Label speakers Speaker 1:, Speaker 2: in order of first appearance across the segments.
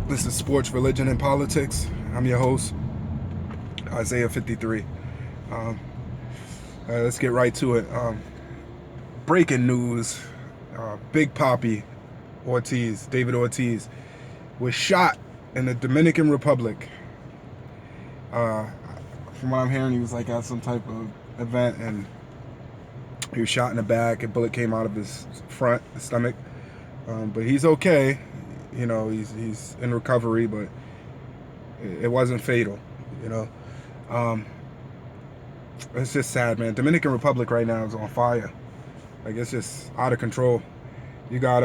Speaker 1: This is Sports, Religion, and Politics. I'm your host, Isaiah 53. Let's get right to it. Breaking news, Big Papi Ortiz, David Ortiz, was shot in the Dominican Republic. From what I'm hearing, he was like at some type of event and he was shot in the back. A bullet came out of his stomach. But he's okay. You know, he's in recovery, but it wasn't fatal, you know. It's just sad, man. Dominican Republic right now is on fire. Like, it's just out of control. You got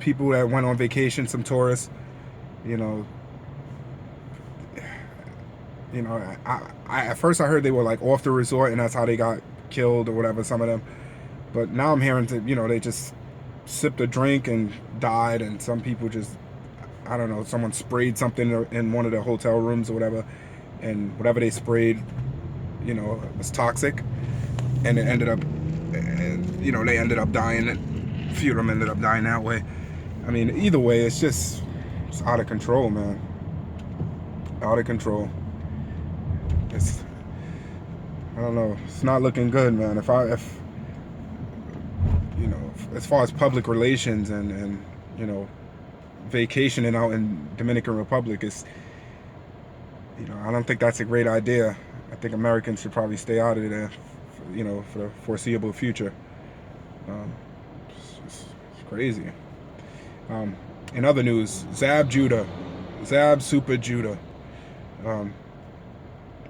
Speaker 1: people that went on vacation, some tourists, you know. I at first I heard they were like off the resort and that's how they got killed or whatever, some of them. But now I'm hearing that, you know, they just sipped a drink and died, and some people just, I don't know, someone sprayed something in one of the hotel rooms or whatever, and whatever they sprayed, you know, was toxic, and it ended up, you know, they ended up dying, and a few of them ended up dying that way. I mean, either way, it's out of control, man. Out of control. I don't know, it's not looking good, man. If you know, as far as public relations and you know, vacationing out in Dominican Republic is, you know, I don't think that's a great idea. I think Americans should probably stay out of there, you know, for the foreseeable future. It's crazy. In other news, Zab Judah, Zab Super Judah,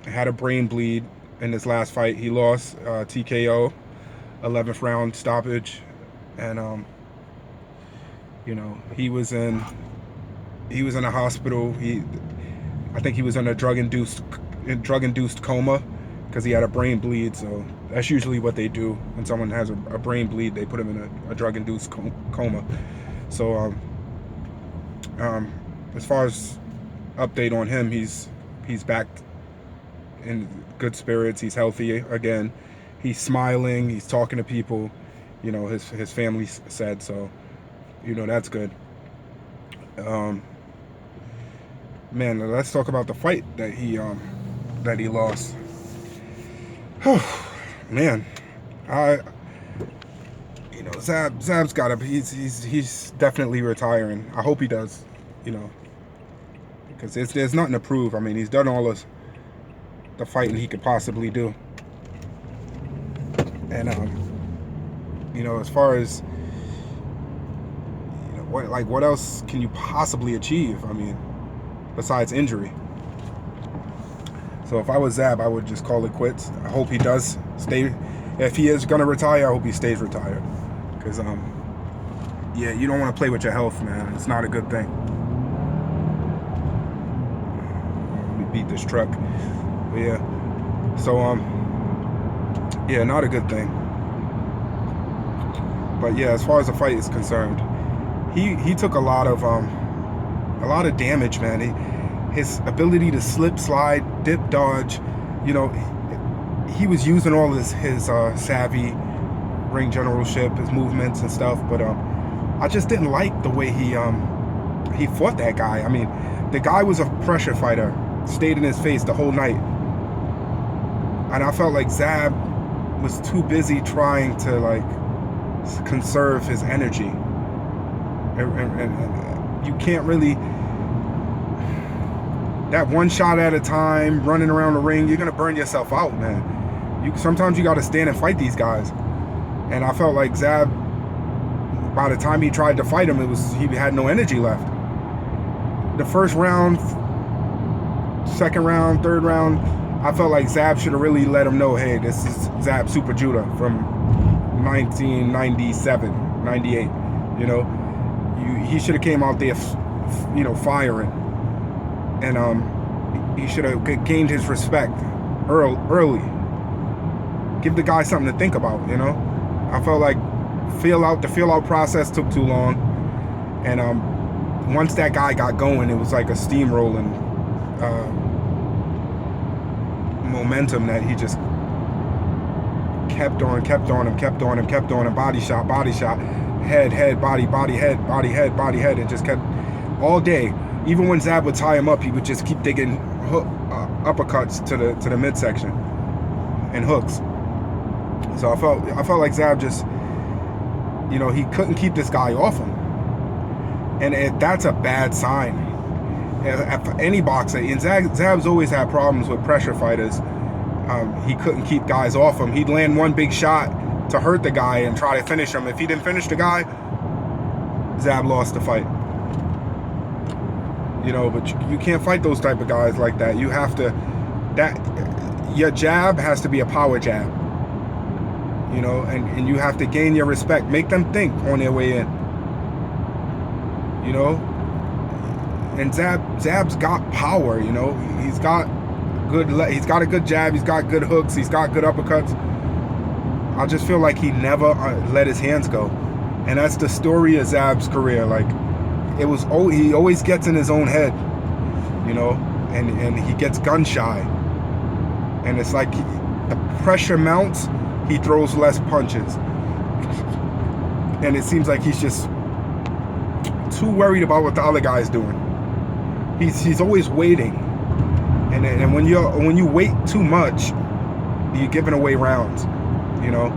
Speaker 1: had a brain bleed in his last fight. He lost TKO. 11th round stoppage, and you know, he was in a hospital. I think he was in a drug induced coma because he had a brain bleed. So that's usually what they do when someone has a brain bleed. They put him in a drug induced coma. So as far as update on him, he's back in good spirits. He's healthy again. He's smiling, he's talking to people, you know, his family said, so, you know, that's good. Man, let's talk about the fight that he lost. Man, you know, Zab's got he's definitely retiring. I hope he does, you know, because there's nothing to prove. I mean, he's done all the fighting he could possibly do. And you know, as far as, you know, what else can you possibly achieve? I mean, besides injury. So if I was Zab, I would just call it quits. I hope he does stay. If he is gonna retire, I hope he stays retired. Because yeah, you don't want to play with your health, man. It's not a good thing. We beat this truck. But yeah. So yeah, not a good thing. But yeah, as far as the fight is concerned, he took a lot of damage, man. His ability to slip, slide, dip, dodge, you know, he was using all his savvy, ring generalship, his movements and stuff. But I just didn't like the way he fought that guy. I mean, the guy was a pressure fighter, stayed in his face the whole night, and I felt like Zab was too busy trying to like conserve his energy, and you can't really, that one shot at a time running around the ring, you're gonna burn yourself out, man. Sometimes you got to stand and fight these guys, and I felt like Zab, by the time he tried to fight him, he had no energy left. The first round, second round, third round, I felt like Zab should have really let him know, hey, this is Zab Super Judah from 1997, 98. You know, he should have came out there, you know, firing, and he should have gained his respect early. Give the guy something to think about, you know. I felt like the feel out process took too long, and once that guy got going, it was like a steamrolling momentum that he just kept on him, body shot, head, body, head, body, head, and just kept all day. Even when Zab would tie him up, he would just keep digging uppercuts to the midsection and hooks. So I felt like Zab just, you know, he couldn't keep this guy off him, and that's a bad sign. For any boxer, and Zab's always had problems with pressure fighters. He couldn't keep guys off him. He'd land one big shot to hurt the guy and try to finish him. If he didn't finish the guy, Zab lost the fight. You know, but you can't fight those type of guys like that. You have to, your jab has to be a power jab. You know, and you have to gain your respect. Make them think on their way in. You know, and Zab's got power. You know, he's got a good jab. He's got good hooks. He's got good uppercuts. I just feel like he never let his hands go, and that's the story of Zab's career. Like, he always gets in his own head, you know, and he gets gun shy, and it's like the pressure mounts, he throws less punches, and it seems like he's just too worried about what the other guy's doing. He's always waiting, and when you wait too much, you're giving away rounds. You know,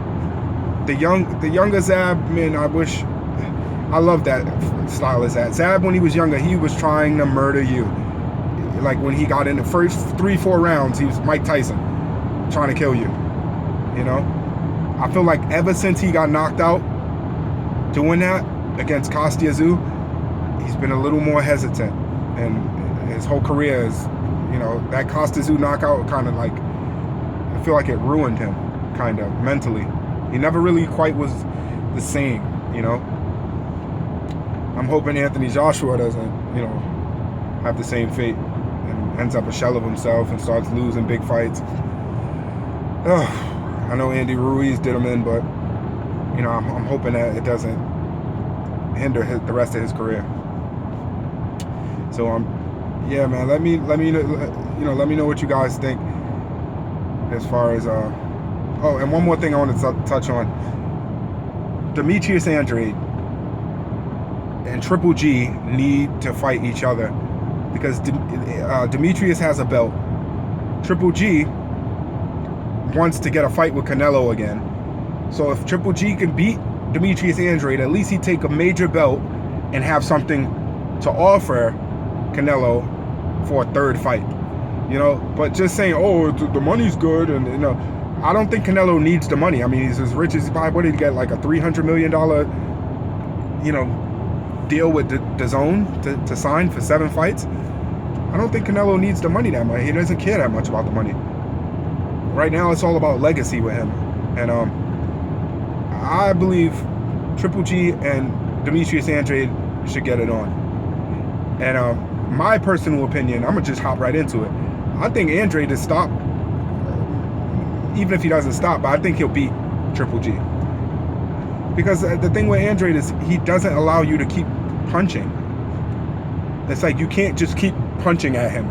Speaker 1: the younger Zab, man, I love that style of Zab. Zab, when he was younger, he was trying to murder you. Like when he got in the first 3-4 rounds, he was Mike Tyson, trying to kill you. You know, I feel like ever since he got knocked out doing that against Costa Azul, he's been a little more hesitant, and his whole career is, you know, that Costa Azul knockout kind of like, I feel like it ruined him, kind of mentally. He never really quite was the same, you know. I'm hoping Anthony Joshua doesn't, you know, have the same fate and ends up a shell of himself and starts losing big fights. I know Andy Ruiz did him in, but, you know, I'm hoping that it doesn't hinder the rest of his career. So yeah, man. Let me know what you guys think as far as Oh, and one more thing I want to touch on. Demetrius Andrade and Triple G need to fight each other, because Demetrius has a belt. Triple G wants to get a fight with Canelo again. So if Triple G can beat Demetrius Andrade, at least he'd take a major belt and have something to offer Canelo for a third fight. You know, but just saying, oh, the money's good, and, you know, I don't think Canelo needs the money. I mean, he's as rich as what did he get, like a $300 million, you know, deal with the zone to sign for 7 fights. I don't think Canelo needs the money that much. He doesn't care that much about the money. Right now, it's all about legacy with him. And I believe Triple G and Demetrius Andrade should get it on. And my personal opinion, I'm going to just hop right into it. I think Andrade is stopped. Even if he doesn't stop, but I think he'll beat Triple G. Because the thing with Andrade is he doesn't allow you to keep punching. It's like you can't just keep punching at him.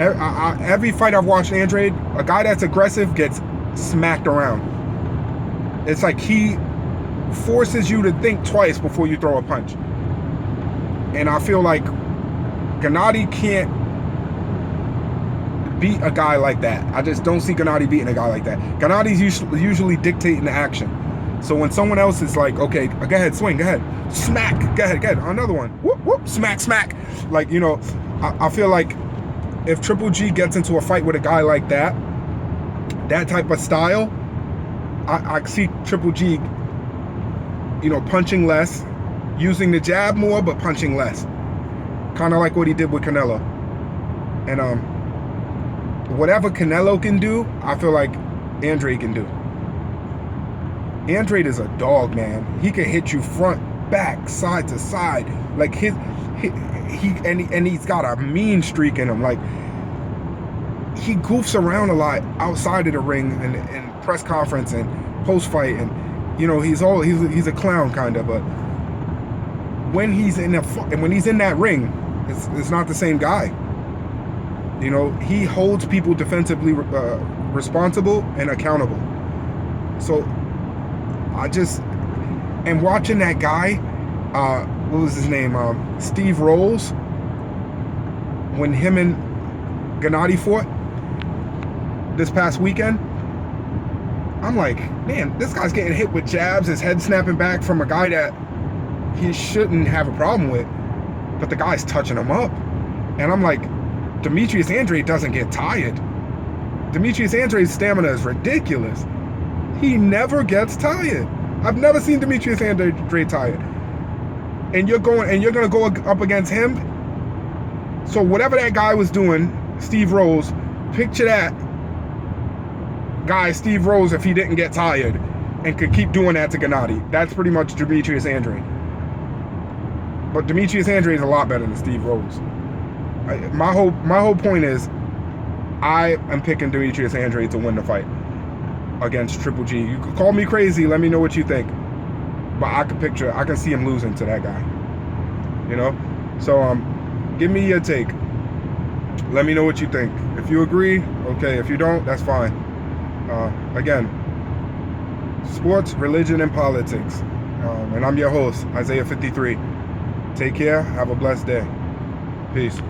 Speaker 1: Every fight I've watched Andrade, a guy that's aggressive gets smacked around. It's like he forces you to think twice before you throw a punch. And I feel like Genady can't beat a guy like that. I just don't see Genady beating a guy like that. Genady's usually dictating the action. So when someone else is like, okay, go ahead, swing, go ahead, smack, go ahead, another one, whoop, whoop, smack, smack. Like, you know, I feel like if Triple G gets into a fight with a guy like that type of style, I see Triple G, you know, punching less, using the jab more, but punching less. Kind of like what he did with Canelo. And whatever Canelo can do, I feel like Andrade can do. Andrade is a dog, man. He can hit you front, back, side to side. Like he's got a mean streak in him. Like he goofs around a lot outside of the ring and press conference and post fight, and you know he's a clown kind of. But when he's in that ring, it's not the same guy. You know, he holds people defensively responsible and accountable. So And watching that guy, what was his name? Steve Rolls, when him and Genady fought this past weekend, I'm like, man, this guy's getting hit with jabs, his head snapping back from a guy that he shouldn't have a problem with, but the guy's touching him up. And I'm like, Demetrius Andrade doesn't get tired. Demetrius Andrade's stamina is ridiculous. He never gets tired. I've never seen Demetrius Andrade tired. And you're gonna go up against him. So whatever that guy was doing, Steve Rose, picture that guy, Steve Rose, if he didn't get tired and could keep doing that to Genady. That's pretty much Demetrius Andrade. But Demetrius Andrade is a lot better than Steve Rose. My whole point is, I am picking Demetrius Andrade to win the fight against Triple G. You could call me crazy. Let me know what you think. But I can see him losing to that guy. You know? So give me your take. Let me know what you think. If you agree, okay. If you don't, that's fine. Again, sports, religion, and politics. And I'm your host, Isaiah 53. Take care. Have a blessed day. Peace.